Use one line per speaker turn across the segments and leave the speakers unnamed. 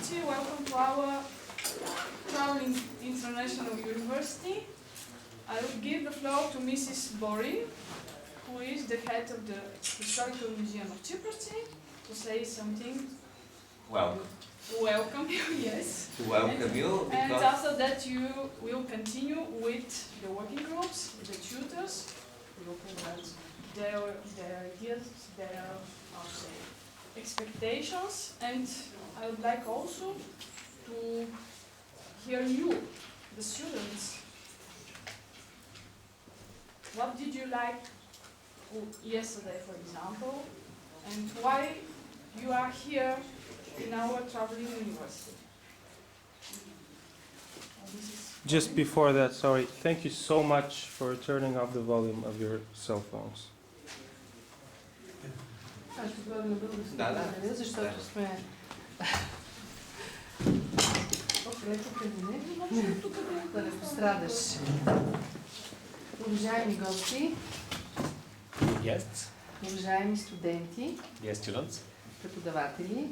Chiprovtsi. Welcome to our Traveling International University. I will give the floor to Mrs. Bori, who is the head of the Historical Museum of Chiprovtsi, to say something. Welcome you, yes.
To welcome you.
And after that you will continue with the working groups, the tutors, who will provide their ideas, their expectations, and I would like also to hear you, the students. What did you like yesterday, for example, and why you are here in our traveling university?
Just before that, sorry, thank you so much for turning off the volume of your cell phones.
Аз ще говоря на български, защото сме... Да не пострадаш. Уважаеми гости, уважаеми студенти, преподаватели,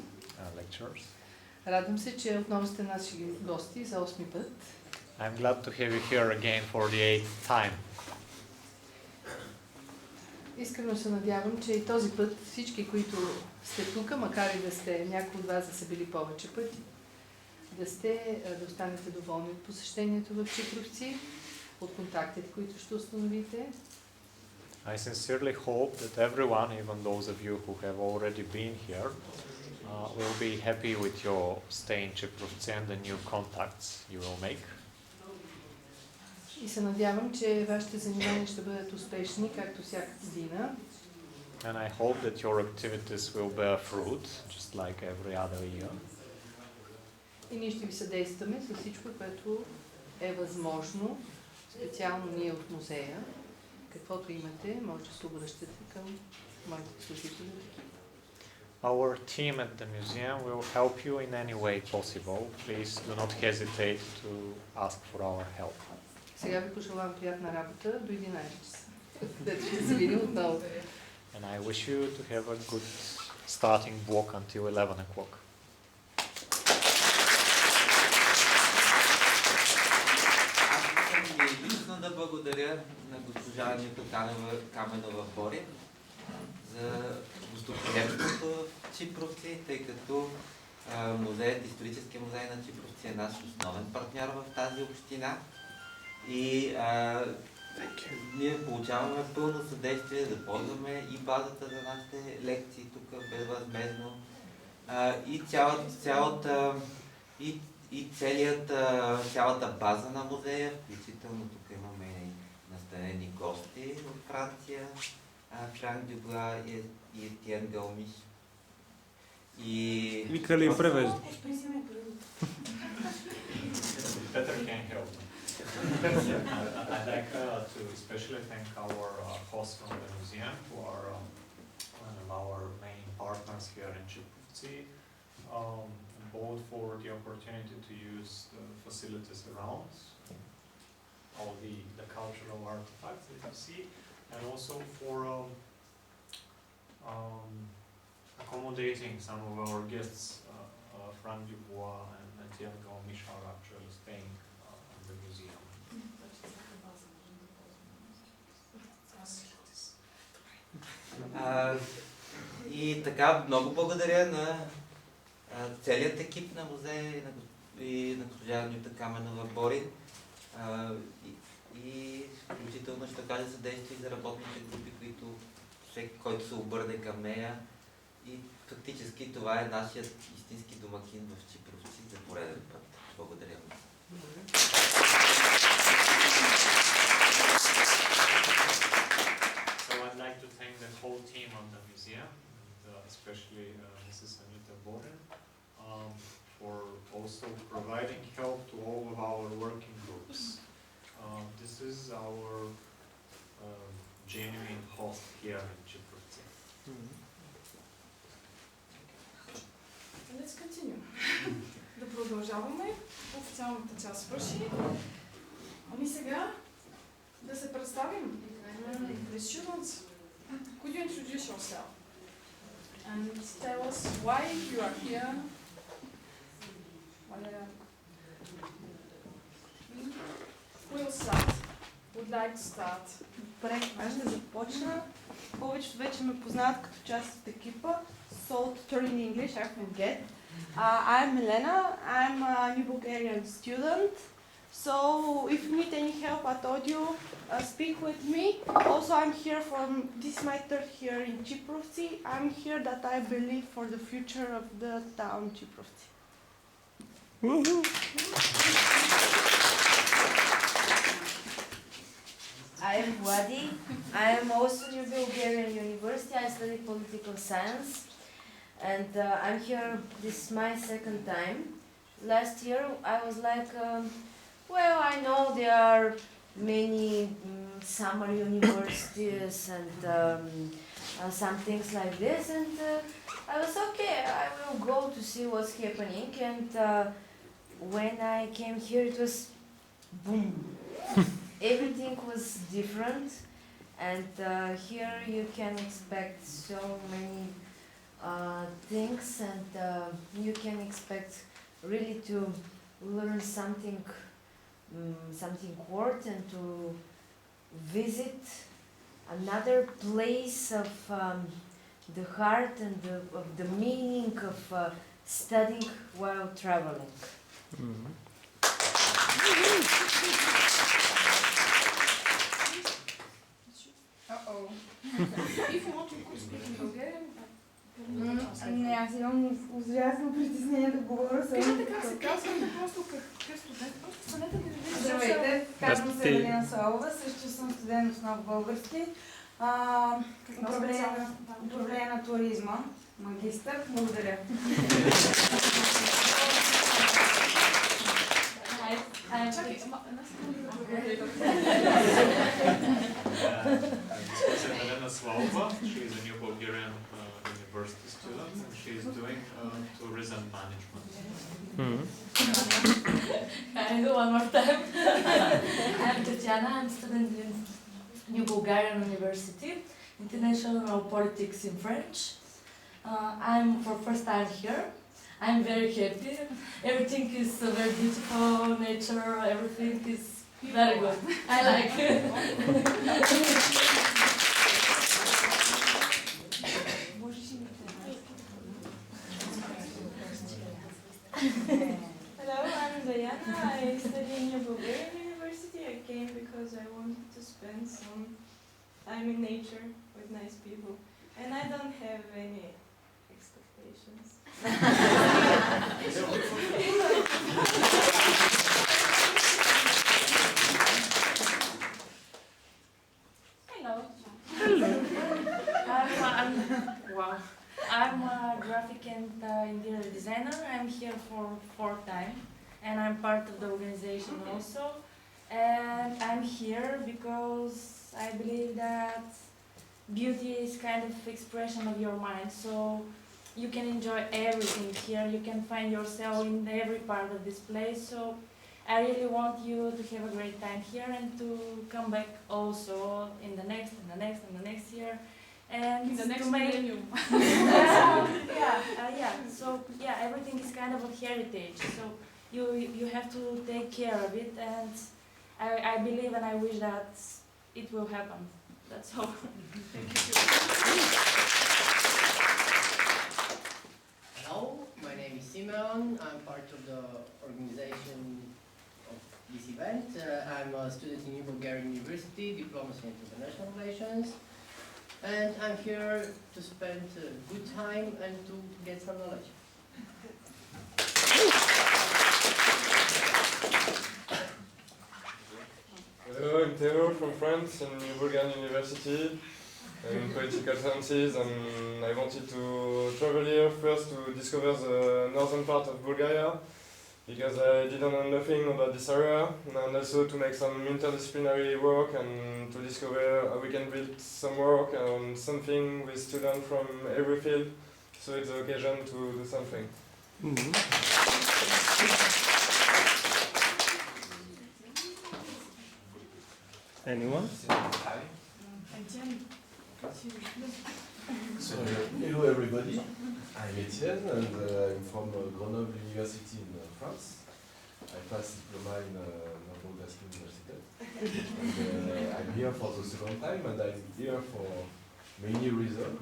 радвам се, че отново сте наши гости за 8-ми път.
I'm glad to have you here again for the 8th time.
Искрено се надявам, че и този път всички, които сте тук, макар и да сте някои от вас да са били повече пъти, да останете доволни от посещението в Чипровци, от контактите, които ще установите.
I sincerely hope that everyone, even those of you who have already been here, will be happy with your stay in Chiprovtsi and the new contacts you will make.
И се надявам, че вашите занимания ще бъдат успешни, както всяка година.
And I hope that your activities will bear fruit, just like every other year.
И ние ще ви съдействаме с всичко, което е възможно, специално ние от музея. Каквото имате, може да се обръщате към моите служители.
Our team at the museum will help you in any way possible. Please do not hesitate to ask for our help.
Сега ви пожелавам приятна работа до 11 часа. Да ще се видим отново.
And I wish you to have a good starting block until 11 o'clock.
Лично да благодаря на госпожа Анита Каменова-Бори за гостоприемството в Чипровци, тъй като музеят, историческия музей на Чипровци е наш основен партньор в тази община и ние получаваме пълно съдействие да ползваме и базата за нашите лекции тук безвъзмездно и цялата база на музея, включително тук имаме настанени гости от Франция, Франк Дюбла и Етиен Галмиш.
Викали им превежда.
Peter can help. I'd like to especially thank our hosts from the museum, who are one of our main partners here in Chiprovtsi, both for the opportunity to use the facilities around, all the cultural artifacts that you see, and also for accommodating some of our guests. Frank Dubois and Etienne Galmish are actually staying in the museum.
И така, много благодаря на целият екип на музея и на госпожа Анита Каменова-Бори и включително ще кажа съдействие за работните групи, които всеки, който се обърне към нея. И фактически това е нашият истински домакин в Чипровци за пореден път. Благодаря.
So I'd like to thank the whole team of the museum, and especially Mrs. Anita Boren, for also providing help to all of our working groups. This is our genuine host here in Chiprovtsi.
Let's continue. Да продължаваме. Официалната част свърши. Ами сега да се представим. The students, could you introduce yourself and tell us why you are here We'll start. Would like to start.
Добре, аз ще започна. Повечето вече ме познават като част от екипа. So to turn in English, I forget. I'm Milena. I'm a new Bulgarian student. So if you need any help at audio, speak with me. Also, I'm here this is my third year in Chiprovtsi. I'm here that I believe for the future of the town Chiprovtsi.
I am Vladi. I am also new Bulgarian University. I study political science, and I'm here. This is my second time. Last year I was like, well, I know there are many summer universities and some things like this, and I was okay. I will go to see what's happening. And when I came here, it was boom. Everything was different, and here you can expect so many things, and you can expect really to learn something worth, and to visit another place of the heart and of the meaning of studying while traveling.
Mm-hmm.
If you want, you could speak in Bulgarian.
Не, аз имам ужасно притеснение да говоря само.
Кажете как се казвате, просто как студент. Просто станете да ви видите.
Здравейте, казвам се Елена Славова, също съм студент в нов български. Управление на туризма, магистър. Благодаря.
Чакай, една секунда
This is Elena Svalova. She is a new Bulgarian university student, and she is doing tourism management.
Hello, one more time. I'm Tatiana. I'm student in New Bulgarian University, International Politics in French. I'm for first time here. I'm very happy. Everything is very beautiful, nature, everything is very good. I like it.
Hello, I'm Diana. I study in New Bulgarian University. I came because I wanted to spend some time in nature with nice people, and I don't have any expectations.
I'm a graphic and interior designer. I'm here for fourth time, and I'm part of the organization also. And I'm here because I believe that beauty is kind of expression of your mind. So you can enjoy everything here. You can find yourself in every part of this place. So I really want you to have a great time here and to come back also in the next and the next and the next year. And
in the next
to make
millennium.
yeah. So yeah, everything is kind of a heritage. So you have to take care of it, and I believe and I wish that it will happen. That's all.
Thank you.
Hello, my name is Simeon. I'm part of the organization of this event. I'm a student in New Bulgarian University, Diplomacy and International Relations. And I'm here to spend a good time and to get some knowledge.
Hello, I'm Theo from France in New Bulgarian University in political sciences, and I wanted to travel here first to discover the northern part of Bulgaria because I didn't know nothing about this area, and also to make some interdisciplinary work and to discover how we can build some work and something with students from every field, so it's the occasion to do something.
Mm-hmm. Anyone?
And Jenny.
So, hello everybody, I'm Etienne and I'm from Grenoble University in France. I passed diploma in Nordrhein University. And I'm here for the second time and I'm here for many reasons.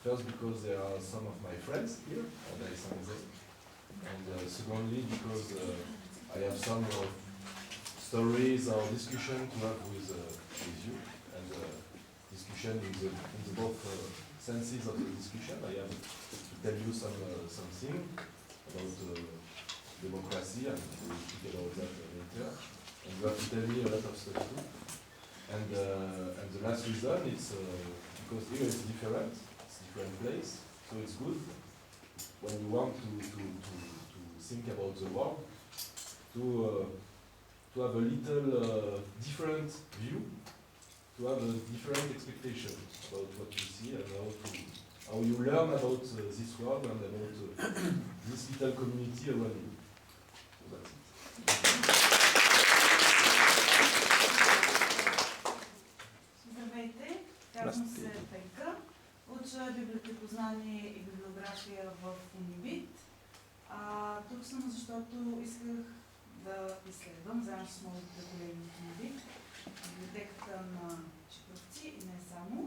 First because there are some of my friends here at Alexandre. And secondly because I have some stories or discussion to have with you. And discussion in the both senses of the discussion. I have to tell you something about democracy, and we will speak about that later. And you have to tell me a lot of stuff too. And the last reason is because here it's different. It's a different place, so it's good when you want to think about the world to have a little different view. To have a different expectation about what you see and how you learn about this world and about this little community around you. So that's it.
Здравейте, казвам се Пенка. Уча библиотекознание и библиография в УНИБИТ. Тук съм, защото исках да изследвам заедно с моите колеги от УНИБИТ библиотеката на Чипровци и не само.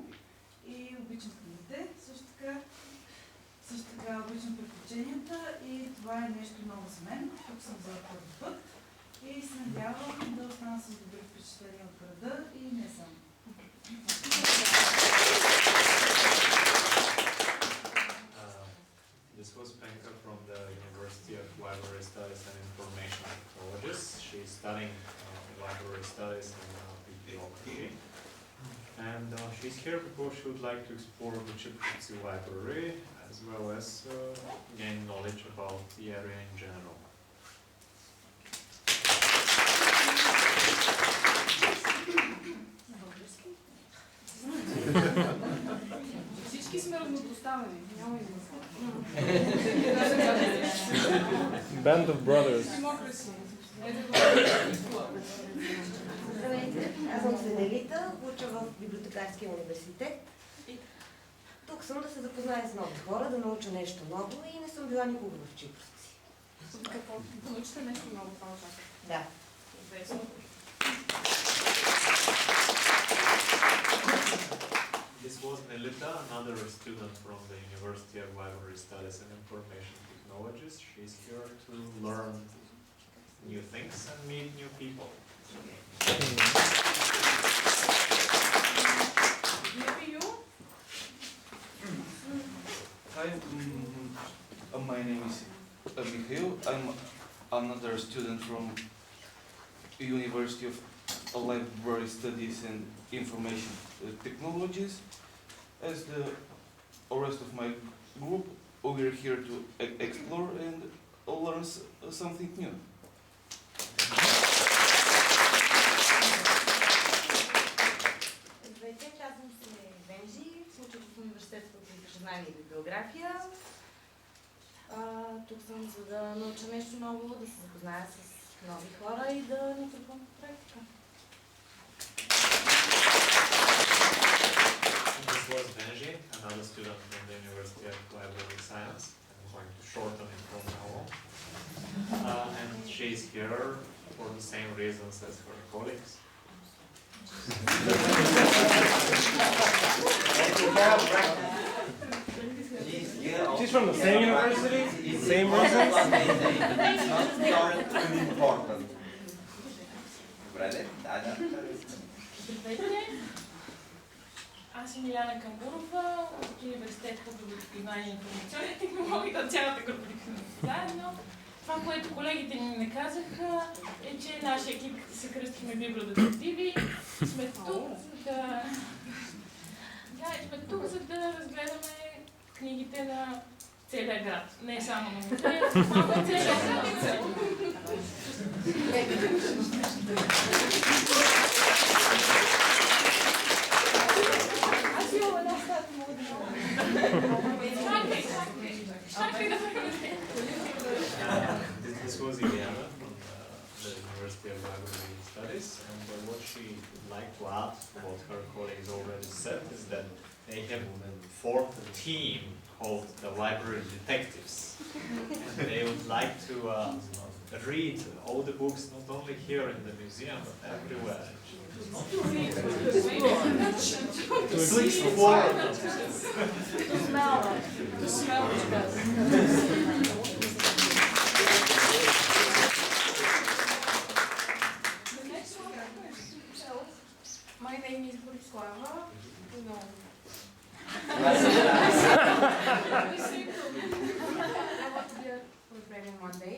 И обичам книгите, също така обичам приключенията и това е нещо ново за мен. Тук съм за първи път и се надявам да остана с добри впечатления от града и не само.
This was Penka from the University of Library Studies and Information Technologies. She's studying library studies and bibliography. And she's here because she would like to explore the Chiprovtsi library as well as gain knowledge about the area in general.
Всички сме равнопоставени. Няма
Band of brothers.
Здравейте, аз съм Седелита, уча в Библиотекарския университет. Тук съм да се запозная с нови хора, да науча нещо ново и не съм била никога в Чипровци.
Какво? Да научите нещо ново, това очаква.
Да.
This was Melita, another student from the University of Library Studies and Information Technologies. She's here to learn new things and meet new people.
Maybe you?
Hi, my name is Mikhail. I'm another student from University of Library Studies and Information Technologies. As the rest of my group, we're here to explore and learn something new.
Здравейте, казвам се Венжи, уча в университета по знание и библиография. Тук съм за да науча нещо ново, да се запозная с нови хора и да натрупам практика.
This was Benji, another student from the University of Library Science. I'm going to shorten it from now on. And she's here for the same reasons as her colleagues.
She's from the same university? Same reasons?
Important. Добре, да.
Здравейте! Аз съм Миляна Камбурова от Университет по библиотекознание и информационни технологии, от цялата група заедно. Това, което колегите ни не казаха, е, че нашия екип се кръстихме библиодетективи. Сме тук, за да разгледаме книгите на целия град. Не само на музея, а на целия град.
Аз имам една стата, мога да
This was Ileana from the University of Library Studies, and what she would like to add to what her colleagues already said is that they have formed a team called the Library Detectives. And they would like to read all the books, not only here in the museum, but everywhere. To explore.
To smell it. To smell it.
My name is Borislava. No.
I want to be a librarian one day.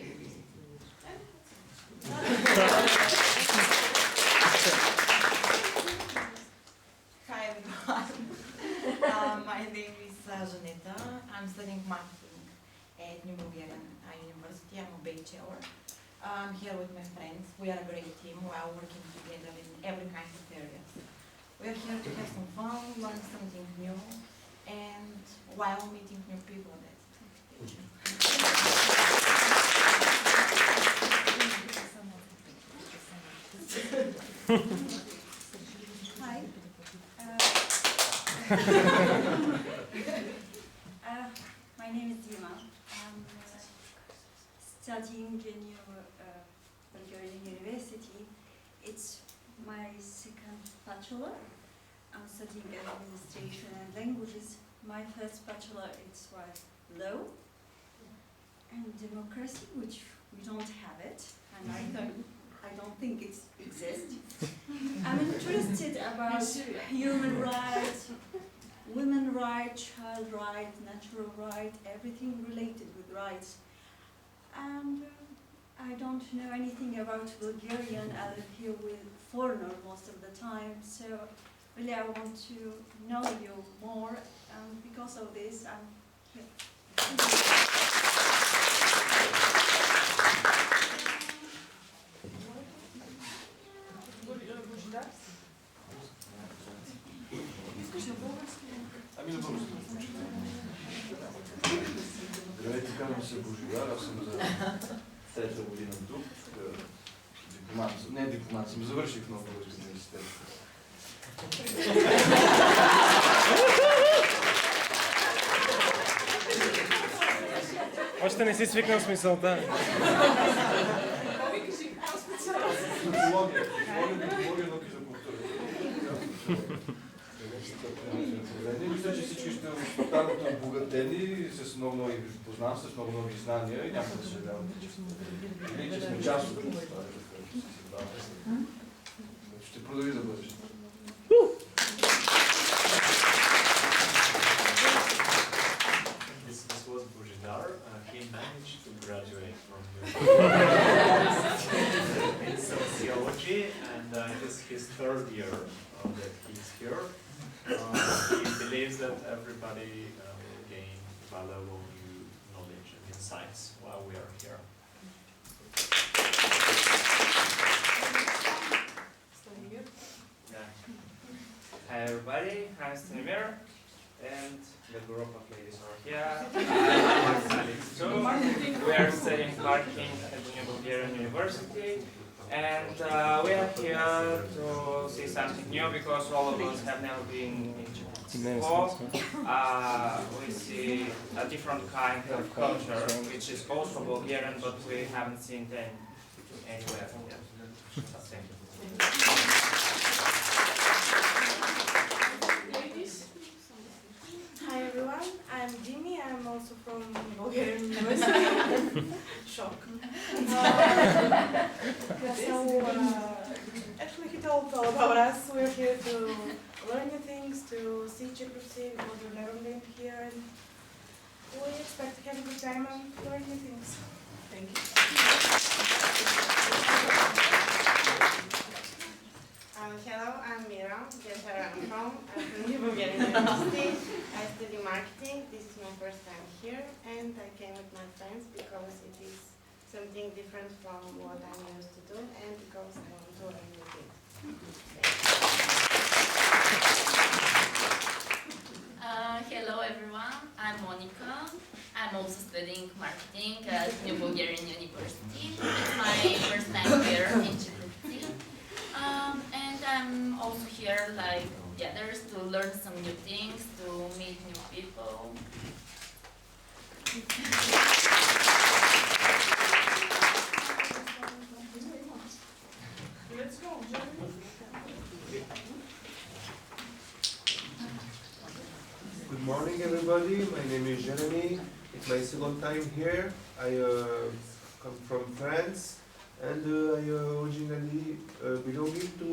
Hi everyone. My name is Janeta. I'm studying marketing at New Bulgarian University. I'm a bachelor. I'm here with my friends. We are a great team. We are working together in every kind of areas. We are here to have some fun, learn something new, and while meeting new people. That's it. Hi.
My name is Dima. I'm studying in Bulgarian University. It's my second bachelor. I'm studying administration and languages. My first bachelor was law and democracy, which we don't have it, and I don't think it exists. I'm interested about human rights, women rights, child rights, natural rights, everything related with rights. And I don't know anything about Bulgarian. I live here with foreigners most of the time, so really I want to know you more, and because of this I'm here.
Ами на български. Здравейте, казвам се Божидар, аз съм за трета година тук. Дипломат, не дипломат, съм завърших в Нов български университет.
Още не си свикнал с мисълта.
Технология, науки за култура. Мисля, че всички ще останат обогатени с много познанства, с много нови знания и няма да се явяваме, че сме част от това. Ще продължи да бъдеш.
This was Bujidar. He managed to graduate from in sociology, and this is his third year that he's here. He believes that everybody will gain valuable new knowledge and insights while we are here.
Yeah. Hi everybody, I'm Stanimir, and the group of ladies are here. We are studying marketing at the New Bulgarian University, and we are here to see something new because all of us have never been in Chiprovtsi before. We see a different kind of culture, which is also Bulgarian, but we haven't seen them anywhere yet. Thank you.
Hi everyone, I'm Dimi. I'm also from Bulgarian University. Shock. Actually, he told all about us. We're here to learn new things, to see Chiprovtsi, because we've never been here, and we expect to have a good time and learn new things. Thank you.
Hello, I'm Mira. Guess where I'm from. I'm from New Bulgarian University. I study marketing. This is my first time here, and I came with my friends because it is something different from what I'm used to do, and because I want to learn new things.
Hello everyone, I'm Monica. I'm also studying marketing at New Bulgarian University. It's my first time here in Chiprovtsi. And I'm also here like others to learn some new things, to meet new people.
Let's go, Jeremy.
Good morning, everybody. My name is Jeremy. It's my second time here. I come from France, and I originally belonging to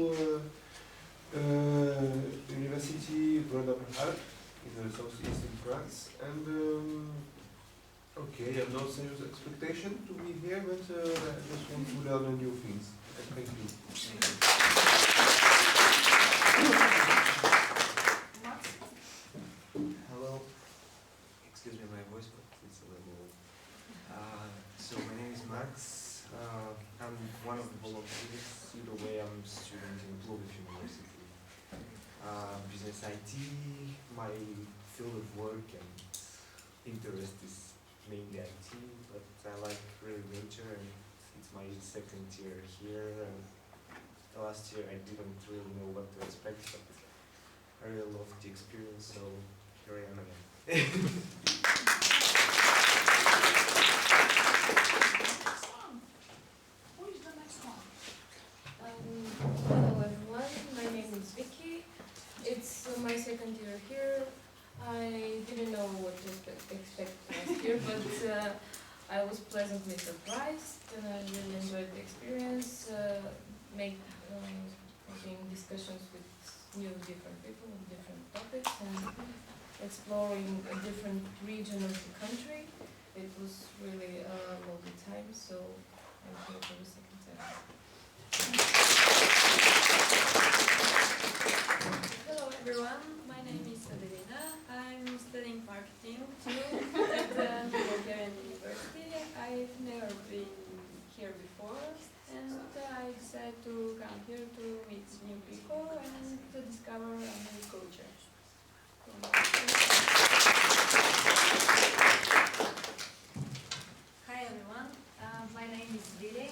University Grenoble in the southeast in France. And okay, I have no serious expectation to be here, but I just want to learn new things. And thank you.
Hello. Excuse me, my voice, but it's a little. So my name is Max. I'm one of the volunteers. Either way, I'm a student in Plovdiv University. Business IT. My field of work and interest is mainly IT, but I like really nature, and it's my second year here. Last year I didn't really know what to expect, but I really loved the experience, so here I am again.
Who is the next one?
Hello everyone, my name is Vicky. It's my second year here. I didn't know what to expect last year, but I was pleasantly surprised and I really enjoyed the experience, making discussions with different people on different topics and exploring a different region of the country. It was really a lovely time, so I'm here for the second time.
Hello everyone, my name is Adelina. I'm studying marketing too at the Bulgarian University. I've never been here before, and I decided to come here to meet new people and to discover a new culture.
Hi everyone, my name is Lily,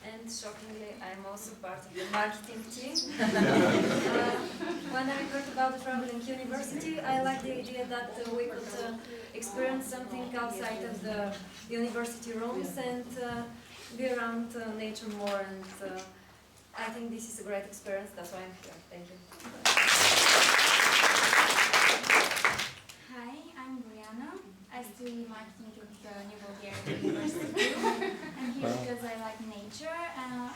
and shockingly I'm also part of the marketing team. When I heard about the traveling university, I liked the idea that we could experience something outside of the university rooms and be around nature more, and I think this is a great experience, that's why I'm here. Thank you.
Hi, I'm Brianna. I study marketing at the New Bulgarian University. I'm here because I like nature.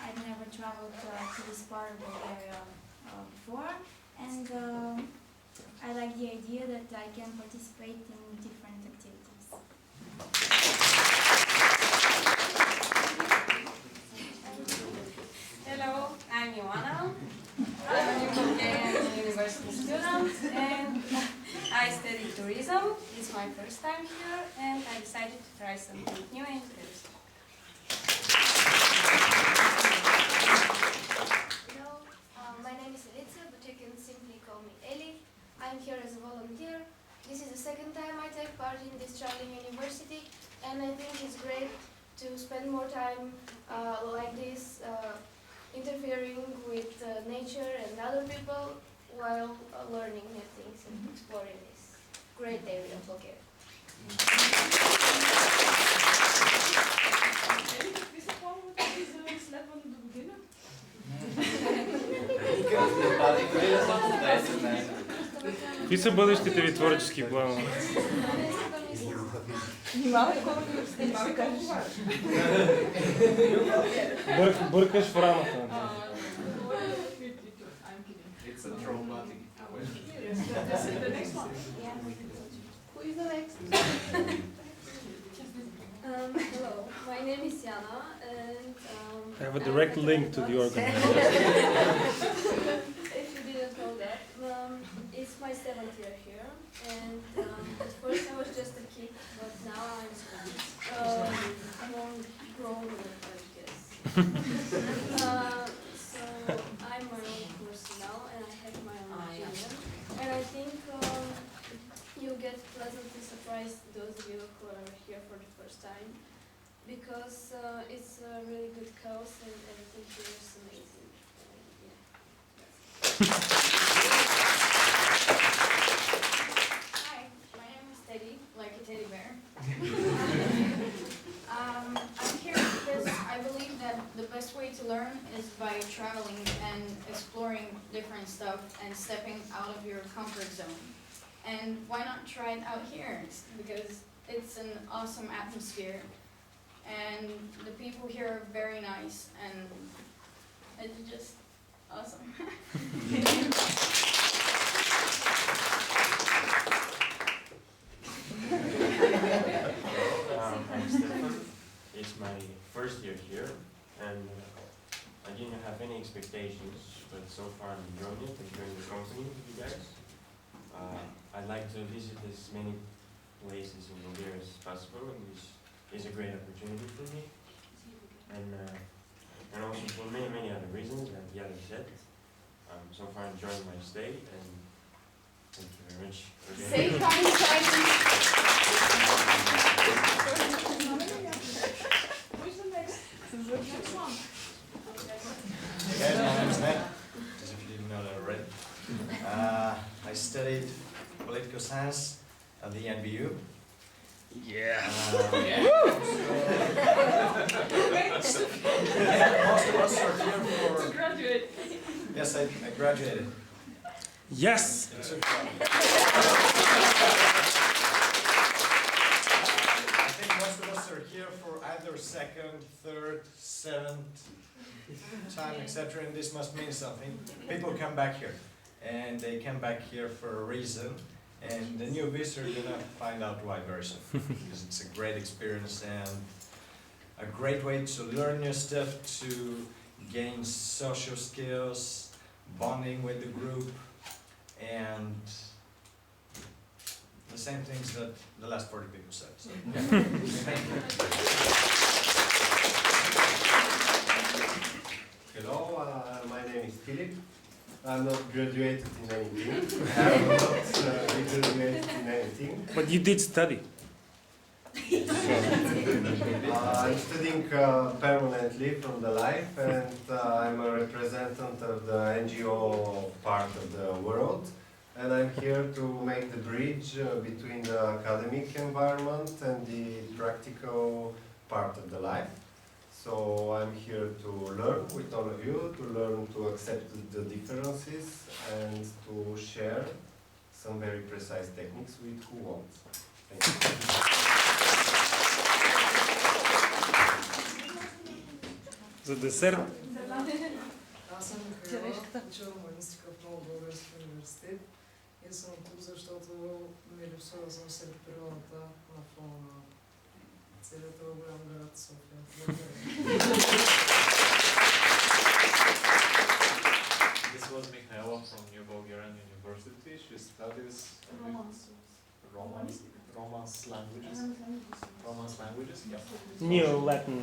I've never traveled to this part of Bulgaria before, and I like the idea that I can participate in different activities.
Hello, I'm Ioana. I'm a new Bulgarian university student and I study tourism. It's my first time here and I decided to try something new and interesting.
Hello, my name is Alicia, but you can simply call me Ellie. I'm here as a volunteer. This is the second time I take part in this traveling university, and I think it's great to spend more time like this, interfering with nature and other people while learning new things and exploring this great area of Bulgaria.
Is it one with this slept on the beginner?
Какви са бъдещите ви творчески планове?
Внимавай, хора университет, ще кажеш.
Бъркаш в рамата.
It's a traumatic question.
The next one.
Who is the next?
Hello, my name is Yana, and
I have a direct link to the organization.
if you didn't know that, it's my 7th year here, and at first I was just a kid, but now I'm more grown, I guess. So I'm my own person now, and I have my own opinion, and I think you get pleasantly surprised, those of you who are here for the first time, because it's a really good cause and everything here is amazing. Yeah.
Hi, my name is Teddy, like a teddy bear. I'm here because I believe that the best way to learn is by traveling and exploring different stuff and stepping out of your comfort zone. And why not try it out here? Because it's an awesome atmosphere and the people here are very nice and it's just awesome.
I'm Stefan. It's my first year here, and I didn't have any expectations, but so far I'm enjoying it, enjoying the company with you guys. I'd like to visit as many places in Bulgaria as possible, and this is a great opportunity for me. And also for many other reasons that the others said. So far enjoying my stay, and thank you very much.
Safe conversation.
Who's the next? Next one.
Okay, my name is Ned, as if you didn't know that already. I studied political science at the NBU.
Yeah.
Most of us are here for...
To graduate.
Yes, I graduated.
Yes!
I think most of us are here for either second, third, seventh time, etc. And this must mean something. People come back here, and they come back here for a reason. And the newbies are gonna find out why very soon, because it's a great experience and a great way to learn new stuff, to gain social skills, bonding with the group, and the same things that the last 40 people said. So, yeah. Thank you.
Hello, my name is Philip. I'm not graduated in anything. I'm not graduated in anything.
But you did study.
I'm studying permanently from the life, and I'm a representative of the NGO part of the world. And I'm here to make the bridge between the academic environment and the practical part of the life. So I'm here to learn with all of you, to learn to accept the differences and to share some very precise techniques with who wants. Thank you.
За десерт.
Аз съм Михайла, уча романистика в Нов Български университет и съм тук, защото ми липсва да съм сред природата на фона на целият голям град София.
This was Mikhaila from New Bulgarian University. She studies Romance languages. Romance languages, yeah.
Neo-Latin.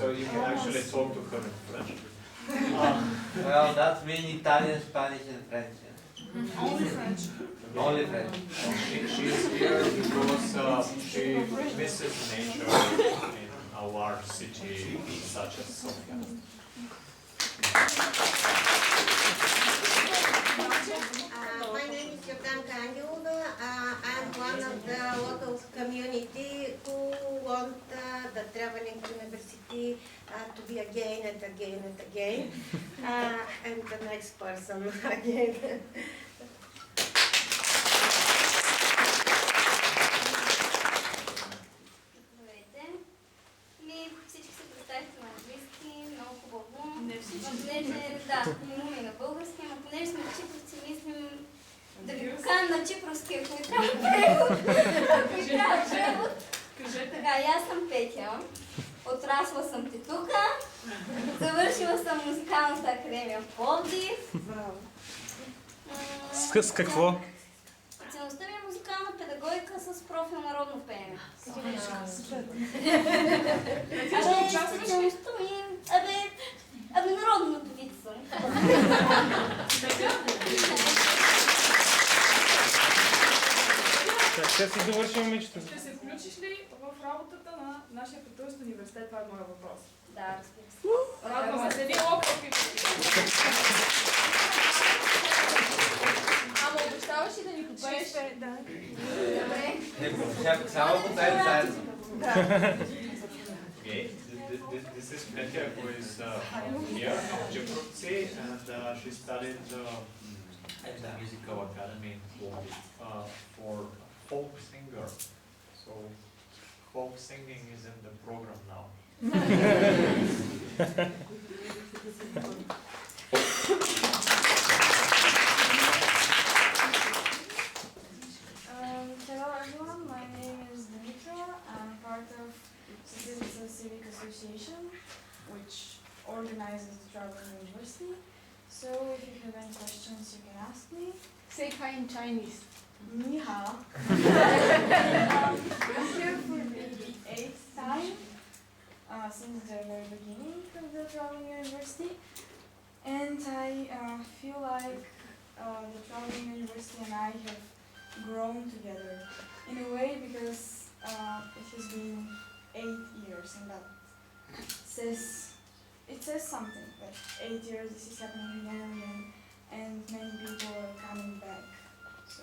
So you can actually talk to her in French.
Well, that's mean Italian, Spanish, and French. Yeah.
Only French.
Only French.
She is here because she misses nature in a large city such as Sofia.
My name is Jordanka Angelova. I'm one of the local community who want the traveling university to be again and again and again. And the next person again.
Здравейте. Всички се представихте на английски, много хубаво.
Не всички.
Да, имаме и на български, но понеже сме чипровци, мислим да ви покана на чипровски, ако ви трябва превод. Ако ви трябва превод. Така, и аз съм Петя. Отрасла съм титука. Завършила съм музикалната академия в Пловдив.
С какво?
Специалността ми е музикална педагогика с профил народно пеене. Специалността ми народна певица съм.
Ще си довършим момичета.
Ще се включиш ли в работата на нашия католски университет? Това е моят въпрос.
Да, разбира се.
Радвам се. Един локал
Okay, this is Petya, who is here from Chiprovtsi, and she studied at the musical academy in Plovdiv for folk singer. So folk singing is in the program now.
Hello everyone, my name is Dimitra. I'm part of Citizen Civic Association, which organizes the Traveling University. So if you have any questions, you can ask me.
Say hi in Chinese.
Ni hao. I'm here for the 8th time since the very beginning of the Traveling University. And I feel like the Traveling University and I have grown together in a way because it has been 8 years, and that says something that 8 years this is happening again and again, and many people are coming back. So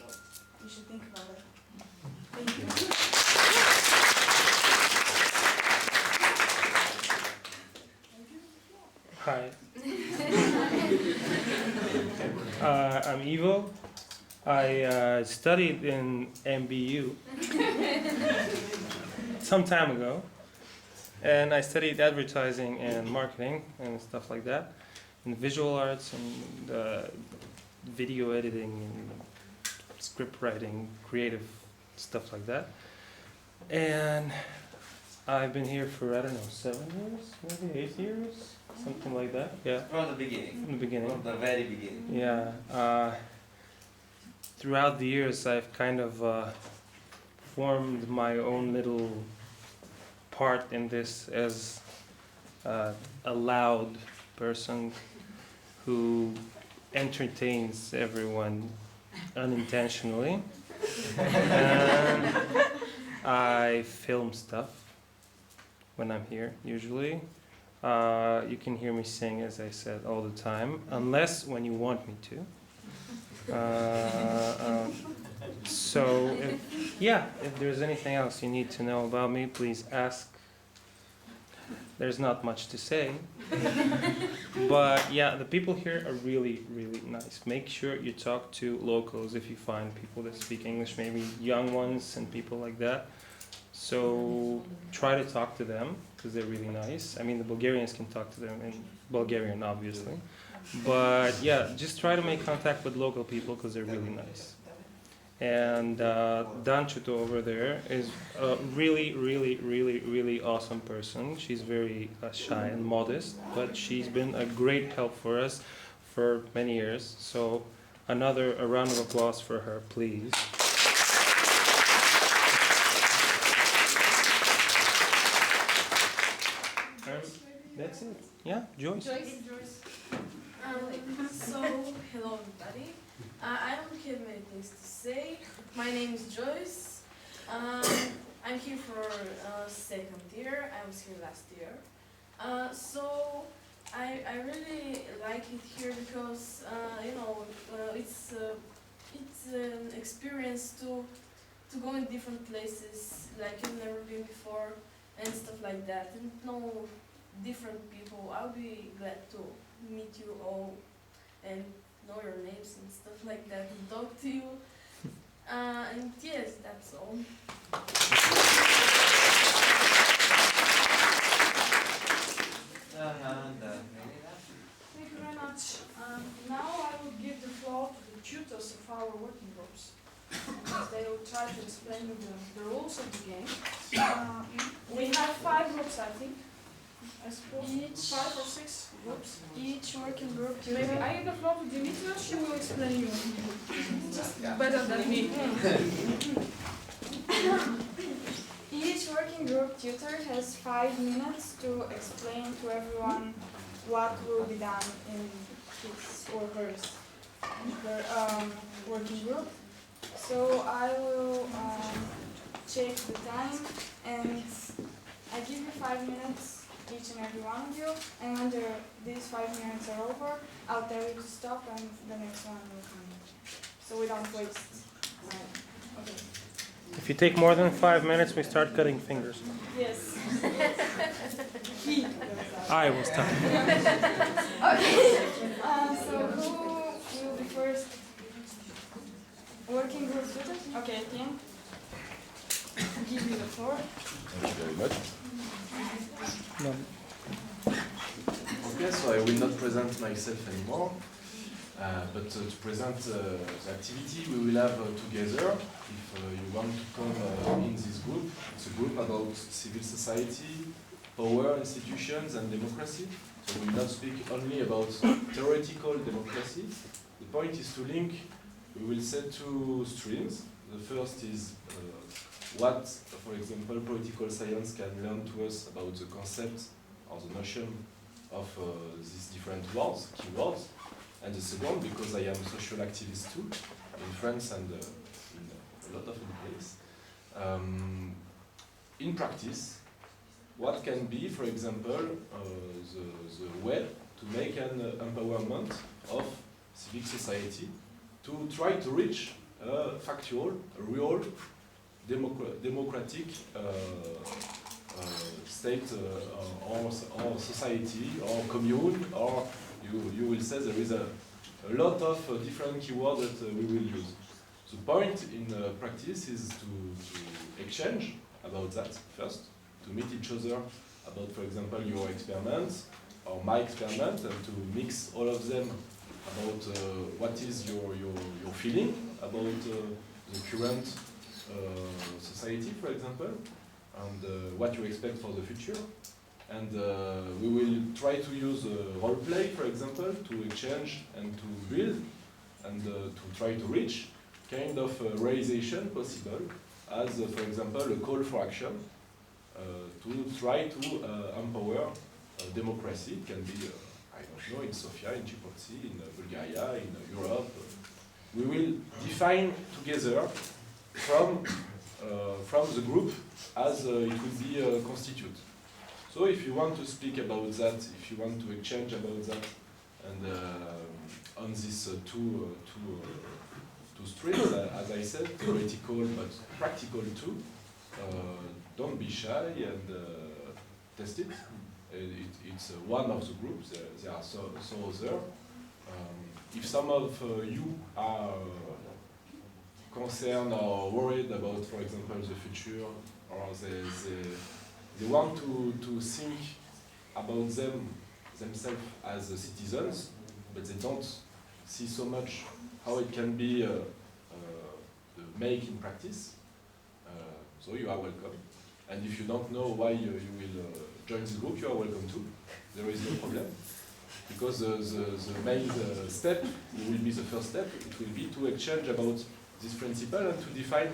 you should think about it. Thank you.
Hi. I'm Ivo. I studied in MBU some time ago, and I studied advertising and marketing and stuff like that, and visual arts and video editing and script writing, creative stuff like that. And I've been here for, I don't know, 7 years, maybe 8 years, something like that. Yeah.
From the beginning.
From the beginning.
From the very beginning.
Yeah. Throughout the years, I've kind of formed my own little part in this as a loud person who entertains everyone unintentionally. And I film stuff when I'm here, usually. You can hear me sing, as I said, all the time, unless when you want me to. So, if there's anything else you need to know about me, please ask. There's not much to say. But yeah, the people here are really, really nice. Make sure you talk to locals if you find people that speak English, maybe young ones and people like that. So try to talk to them because they're really nice. I mean, the Bulgarians can talk to them in Bulgarian, obviously. But yeah, just try to make contact with local people because they're really nice. And Danchuto over there is a really, really, really, really awesome person. She's very shy and modest, but she's been a great help for us for many years. So a round of applause for her, please. That's it. Yeah, Joyce.
So, hello everybody. I don't have many things to say. My name is Joyce. I'm here for second year. I was here last year. So I really like it here because it's an experience to go in different places like you've never been before and stuff like that, and know different people. I'll be glad to meet you all and know your names and stuff like that and talk to you. And yes, that's all.
Thank you very much. Now I will give the floor to the tutors of our working groups. They will try to explain you the rules of the game. We have 5 groups, I think. I suppose 5 or 6 groups.
Each working group
Maybe
tutor.
I give the floor to Dimitra, she will explain you. Just better than me.
Each working group tutor has 5 minutes to explain to everyone what will be done in his or her working group. So I will check the time, and I give you 5 minutes, each and every one of you, and when these 5 minutes are over, I'll tell you to stop and the next one will come. So we don't waste
If you take more than 5 minutes, we start cutting fingers.
Yes.
I will stop.
Okay. So who will be first? Working group student? Okay, Tim. Give you the floor.
Thank you very much.
No.
Okay, so I will not present myself anymore, but to present the activity we will have together. If you want to come in this group, it's a group about civil society, power, institutions, and democracy. So we will not speak only about theoretical democracy. The point is to link. We will set 2 streams. The first is what, for example, political science can learn to us about the concept or the notion of these different words, keywords. And the second, because I am a social activist too, in France and in a lot of other places. In practice, what can be, for example, the way to make an empowerment of civic society to try to reach a factual, a real, democratic state or society or commune, or you will say there is a lot of different keywords that we will use. The point in practice is to exchange about that first, to meet each other about, for example, your experiments or my experiment, and to mix all of them about what is your feeling about the current society, for example, and what you expect for the future. And we will try to use role play, for example, to exchange and to build and to try to reach kind of realization possible as, for example, a call for action to try to empower democracy. It can be, I don't know, in Sofia, in Chiprovtsi, in Bulgaria, in Europe. We will define together from the group as it will be constituted. So if you want to speak about that, if you want to exchange about that, and on these two streams, as I said, theoretical but practical too, don't be shy and test it. It's one of the groups. There are so other. If some of you are concerned or worried about, for example, the future, or they want to think about themselves as citizens, but they don't see so much how it can be made in practice, so you are welcome. And if you don't know why you will join this group, you are welcome too. There is no problem. Because the main step will be the first step. It will be to exchange about this principle and to define,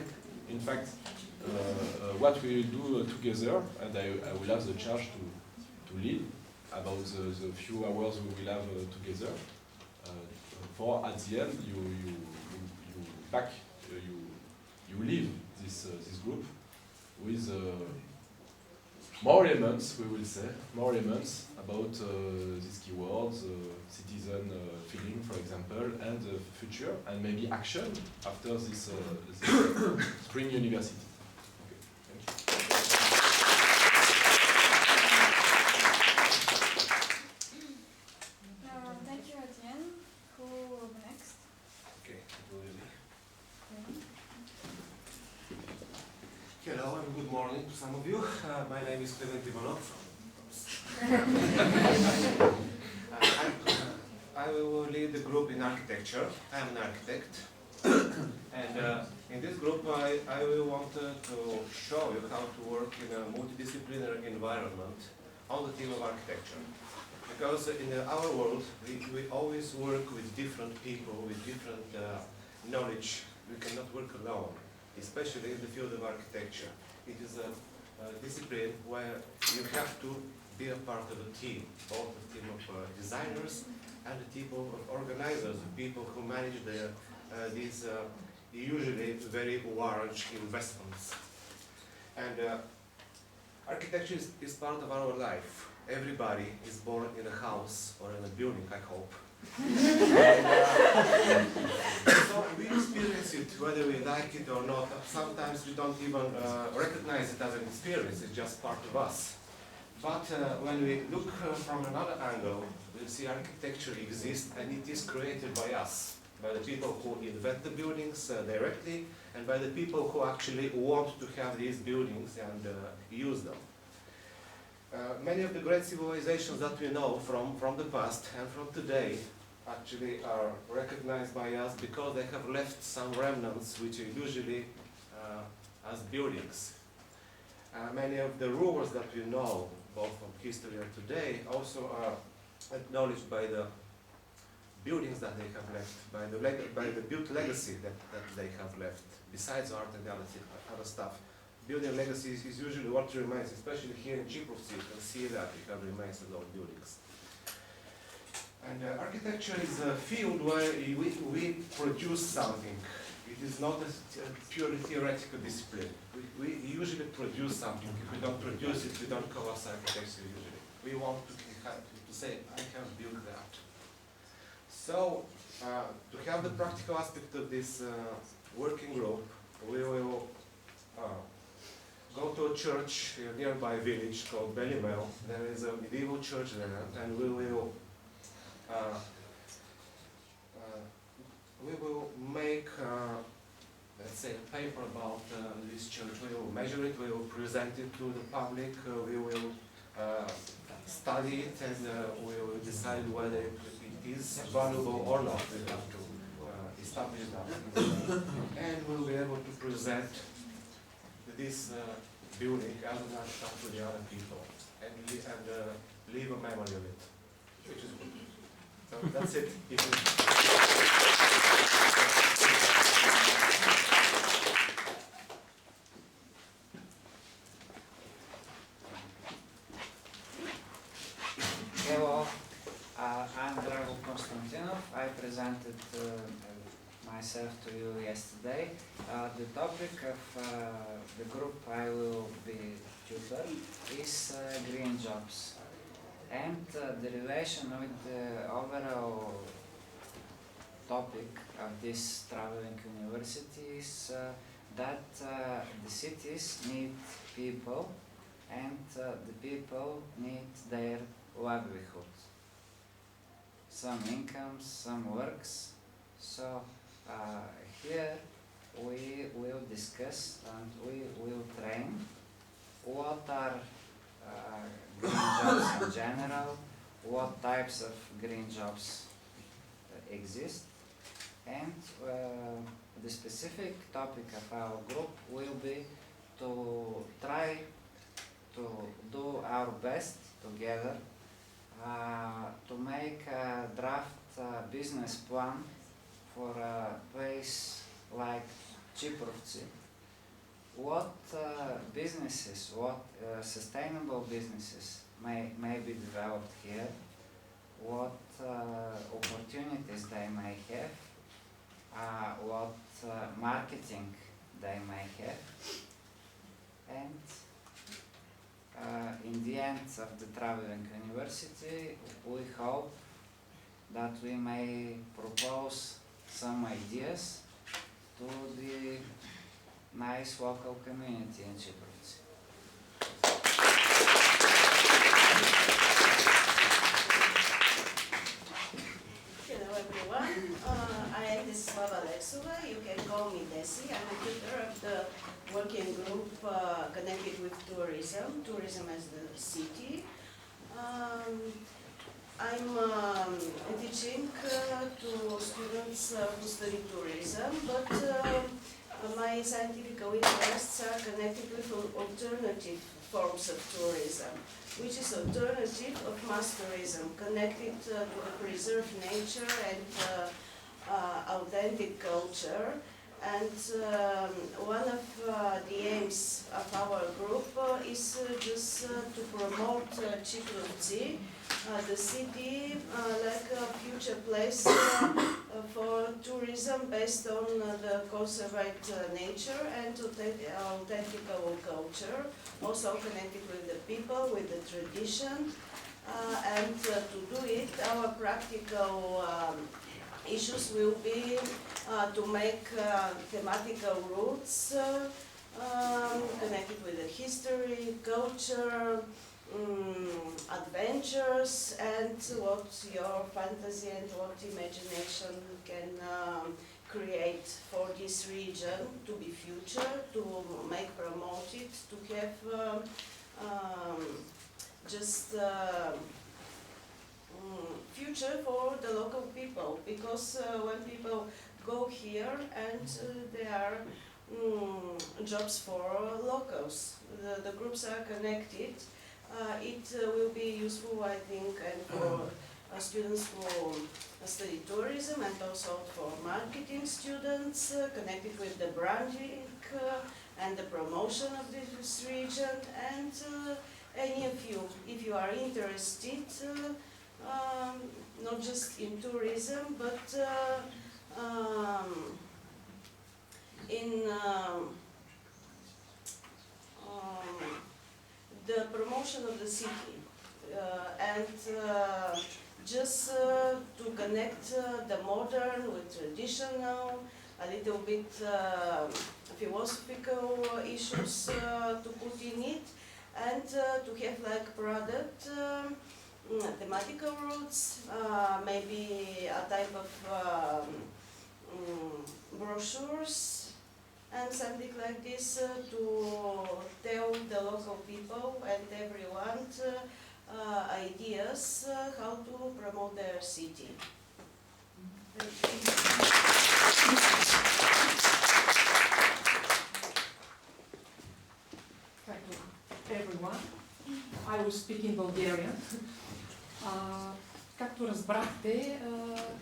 in fact, what we will do together. And I will have the charge to lead about the few hours we will have together. For at the end, you leave this group with more elements, we will say, more elements about these keywords, citizen feeling, for example, and the future, and maybe action after this spring university. Okay, thank
you. Thank you, Etienne. Who will be next?
Okay, hello and good morning to some of you. My name is Clement Ivanov. I will lead the group in architecture. I am an architect. And in this group I will want to show you how to work in a multidisciplinary environment on the theme of architecture. Because in our world we always work with different people, with different knowledge. We cannot work alone, especially in the field of architecture. It is a discipline where you have to be a part of a team, both a team of designers and a team of organizers, people who manage these usually very large investments. And architecture is part of our life. Everybody is born in a house or in a building, I hope. So we experience it whether we like it or not. Sometimes we don't even recognize it as an experience, it's just part of us. But when we look from another angle, we see architecture exists and it is created by us, by the people who invent the buildings directly, and by the people who actually want to have these buildings and use them. Many of the great civilizations that we know from the past and from today actually are recognized by us because they have left some remnants which are usually as buildings. Many of the rulers that we know, both from history and today, also are acknowledged by the buildings that they have left, by the built legacy that they have left, besides art and other stuff. Building legacy is usually what remains, especially here in Chiprovtsi. You can see that we have remains of those buildings. And architecture is a field where we produce something. It is not a purely theoretical discipline. We usually produce something. If we don't produce it, we don't call us architects usually. We want to say, I can build that. So, to have the practical aspect of this working group, we will go to a church in a nearby village called Belimel. There is a medieval church there, and we will make, let's say, a paper about this church. We will measure it, we will present it to the public, we will study it, and we will decide whether it is valuable or not. We have to establish that. And we'll be able to present this building as an artifact to the other people and leave a memory of it, which is good. So that's it.
Hello, I'm Drago Konstantinov. I presented myself to you yesterday. The topic of the group I will be tutor is green jobs. And the relation with the overall topic of this traveling university is that the cities need people and the people need their livelihood. Some incomes, some works. So here we will discuss and we will train what are green jobs in general, what types of green jobs exist, and the specific topic of our group will be to try to do our best together to make a draft business plan for a place like Chiprovtsi. What businesses, what sustainable businesses may be developed here, what opportunities they may have, what marketing they may have, and in the end of the traveling university, we hope that we may propose some ideas to the nice local community in Chiprovtsi.
Hello everyone, I am Desislava Alexova. You can call me Desi. I'm a tutor of the working group connected with tourism as the city. I'm teaching to students who study tourism, but my scientific interests are connected with alternative forms of tourism, which is alternative of mass tourism, connected to the preserved nature and authentic culture. And one of the aims of our group is just to promote Chiprovtsi, the city, like a future place for tourism based on the conserved nature and authentic culture, also connected with the people, with the tradition,
And to do it, our practical issues will be to make thematical routes connected with the history, culture, adventures, and what your fantasy and what imagination can create for this region to be future, to make promote it, to have just future for the local people, because when people go here and there are jobs for locals, the groups are connected, it will be useful, I think, and for students who study tourism and also for marketing students connected with the branding and the promotion of this region, and any of you, if you are interested, not just in tourism, but in the promotion of the city, and just to connect the modern with traditional, a little bit philosophical issues to put in it, and to have like product thematical routes, maybe a type of brochures and something like this to tell the local people and everyone ideas how to promote their city.
Everyone. I will speak in Bulgarian. Както разбрахте,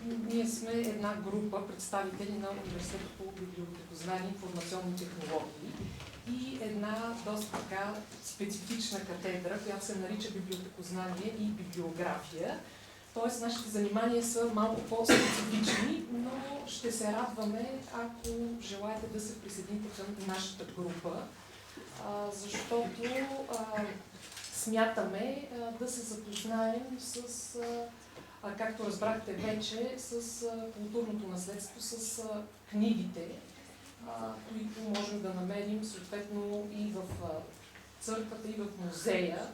ние сме една група представители на Университета по библиотекознание и информационни технологии и една доста така специфична катедра, която се нарича библиотекознание и библиография. Тоест, нашите занимания са малко по-специфични, но ще се радваме, ако желаете да се присъедините към нашата група, защото смятаме да се запознаем с, както разбрахте вече, с културното наследство, с книгите, които можем да намерим съответно и в църквата, и в музея.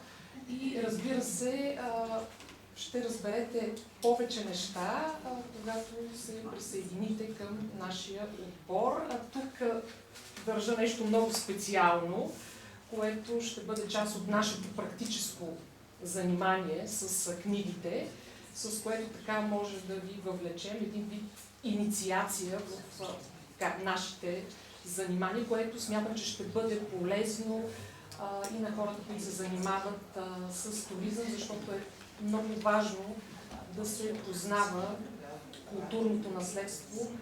И разбира се, ще разберете повече неща, когато се присъедините към нашия отбор. Тук държа нещо много специално, което ще бъде част от нашето практическо занимание с книгите, с което така може да ви въвлечем един вид инициация в нашите занимания, което смятам, че ще бъде полезно и на хората, които се занимават с туризъм, защото е много важно да се познава културното наследство,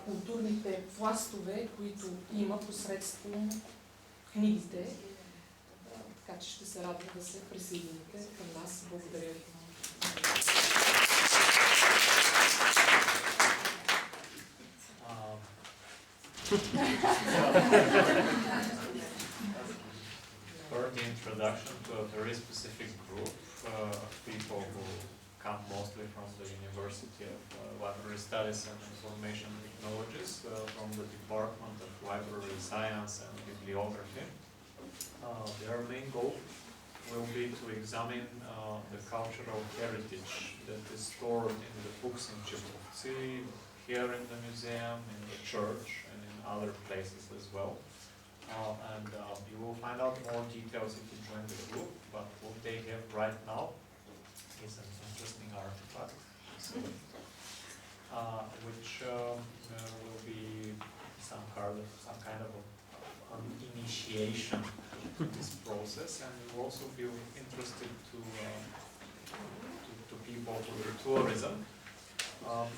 културните пластове, които има посредством книгите. Така че ще се радвам да се присъедините към нас. Благодаря ви.
For the introduction to a very specific group of people who come mostly from the University of Library Studies and Information Technologies, from the Department of Library Science and Bibliography. Their main goal will be to examine the cultural heritage that is stored in the books in Chiprovtsi, here in the museum, in the church, and in other places as well. You will find out more details if you join the group, but what they have right now is an interesting artifact, which will be some kind of an initiation to this process, and will also be interested to people who do tourism,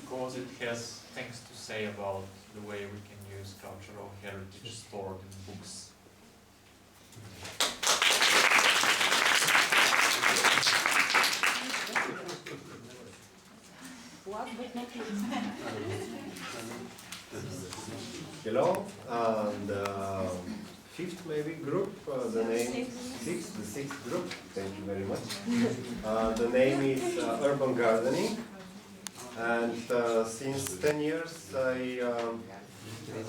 because it has things to say about the way we can use cultural heritage stored in books.
Hello, and fifth maybe group. The name the sixth group. Thank you very much. The name is Urban Gardening, and since 10 years,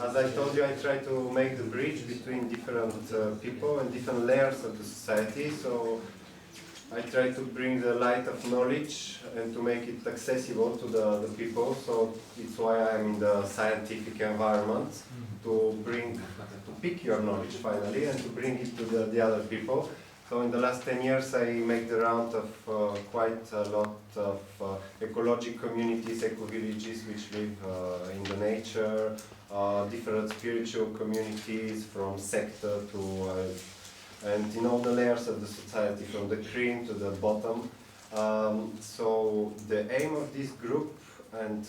as I told you, I try to make the bridge between different people and different layers of the society. So I try to bring the light of knowledge and to make it accessible to the people. So it's why I'm in the scientific environment, to pick your knowledge finally and to bring it to the other people. So in the last 10 years I make the round of quite a lot of ecological communities, eco-villages which live in the nature, different spiritual communities from sector to and in all the layers of the society, from the cream to the bottom. So the aim of this group, and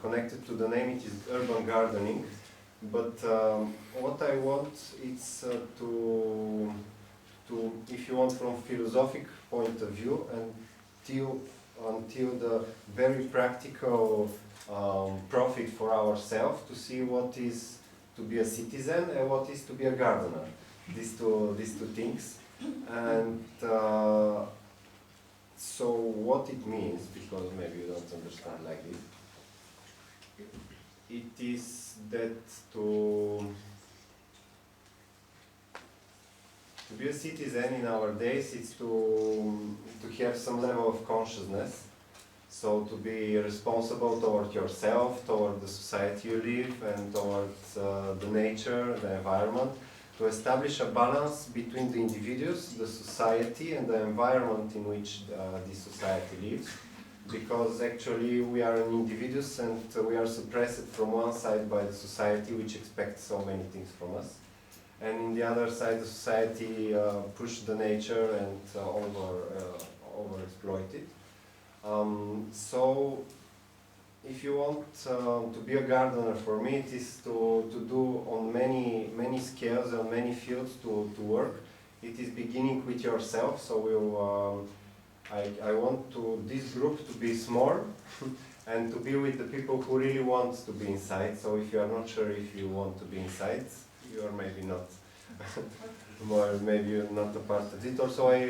connected to the name, it is urban gardening. But what I want is to, if you want, from philosophic point of view, until the very practical profit for ourselves, to see what is to be a citizen and what is to be a gardener. These two things, and so what it means, because maybe you don't understand like this, it is that to be a citizen in our days, it's to have some level of consciousness, so to be responsible toward yourself, toward the society you live, and towards the nature, the environment, to establish a balance between the individuals, the society, and the environment in which this society lives. Because actually we are an individuals and we are suppressed from one side by the society, which expects so many things from us. And in the other side, the society push the nature and overexploit it. So if you want to be a gardener, for me it is to do on many scales and many fields to work. It is beginning with yourself, so I want this group to be small and to be with the people who really want to be inside. So if you are not sure if you want to be inside, you are maybe not. Or maybe you're not a part of it. Also, I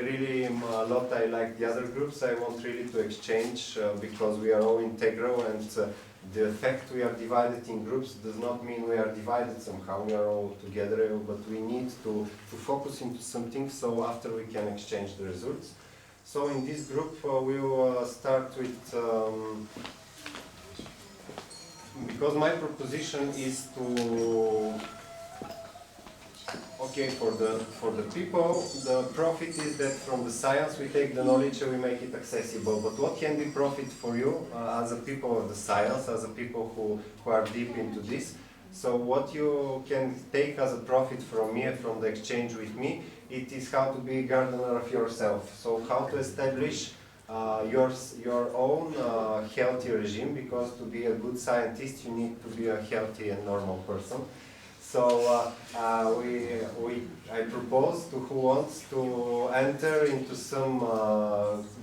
like the other groups. I want really to exchange because we are all integral, and the fact we are divided in groups does not mean we are divided somehow. We are all together, but we need to focus into something so after we can exchange the results. So in this group we will start with, because my proposition is to, okay, for the people, the profit is that from the science we take the knowledge and we make it accessible. But what can be profit for you as a people of the science, as a people who are deep into this? So what you can take as a profit from me and from the exchange with me, it is how to be a gardener of yourself. So how to establish your own healthy regime, because to be a good scientist you need to be a healthy and normal person. So I propose to who wants to enter into some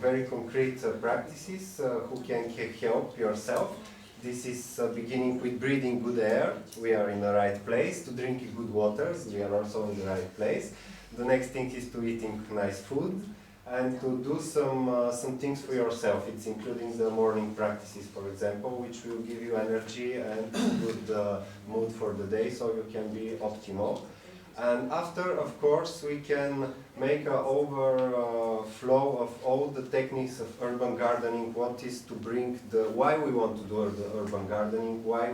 very concrete practices, who can help yourself. This is beginning with breathing good air. We are in the right place. To drink good waters, we are also in the right place. The next thing is to eating nice food and to do some things for yourself. It's including the morning practices, for example, which will give you energy and good mood for the day, so you can be optimal. And after, of course, we can make an overflow of all the techniques of urban gardening. What is to bring why we want to do the urban gardening, why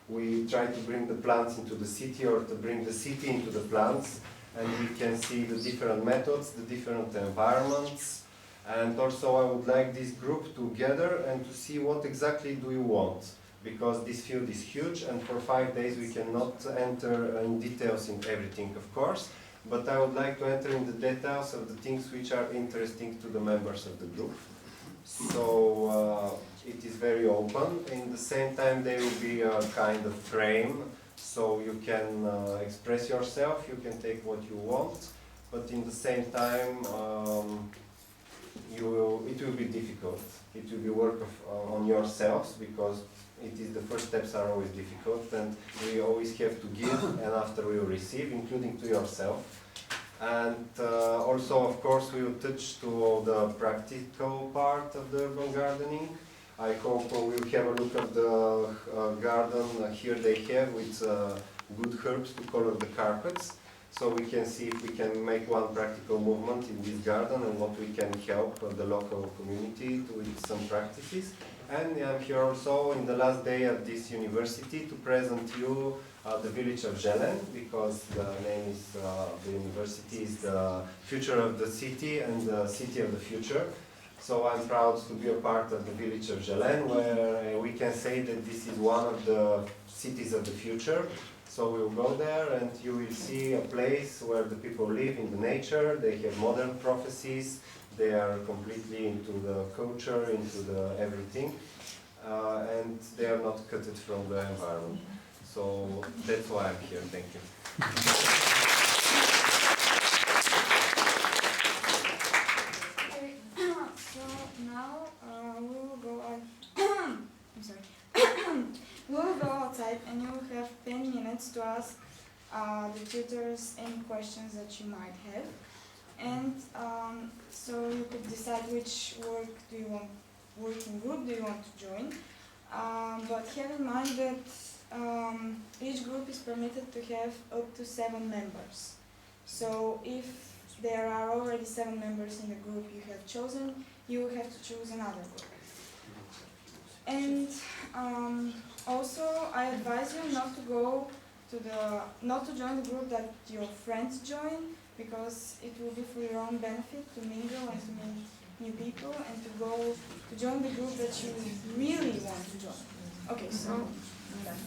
we try to bring the plants into the city, or to bring the city into the plants. And we can see the different methods, the different environments. And also I would like this group to gather and to see what exactly do you want. Because this field is huge, and for 5 days we cannot enter in details in everything, of course. But I would like to enter in the details of the things which are interesting to the members of the group. So it is very open. In the same time there will be a kind of frame, so you can express yourself, you can take what you want, but in the same time
it will be difficult. It will be work on yourselves, because it is the first steps are always difficult, and we always have to give, and after we will receive, including to yourself. And also, of course, we will touch to all the practical part of the urban gardening. I hope we'll have a look at the garden here they have with good herbs to color the carpets. So we can see if we can make one practical movement in this garden and what we can help the local community with some practices. And I'm here also in the last day at this university to present you the village of Zelen, because the name is the university is the future of the city and the city of the future. So I'm proud to be a part of the village of Zelen, where we can say that this is one of the cities of the future. So we'll go there and you will see a place where the people live in the nature, they have modern prophecies, they are completely into the culture, into the everything, and they are not cut it from the environment. So that's why I'm here. Thank you.
Okay, so now we will go out. I'm sorry. We will go outside and you will have 10 minutes to ask the tutors any questions that you might have. And so you could decide which working group do you want to join. But have in mind that each group is permitted to have up to 7 members. So if there are already 7 members in the group you have chosen, you will have to choose another group. And also, I advise you not to join the group that your friends join, because it will be for your own benefit to mingle and to meet new people, and to join the group that you really want to join. Okay, so I'm done.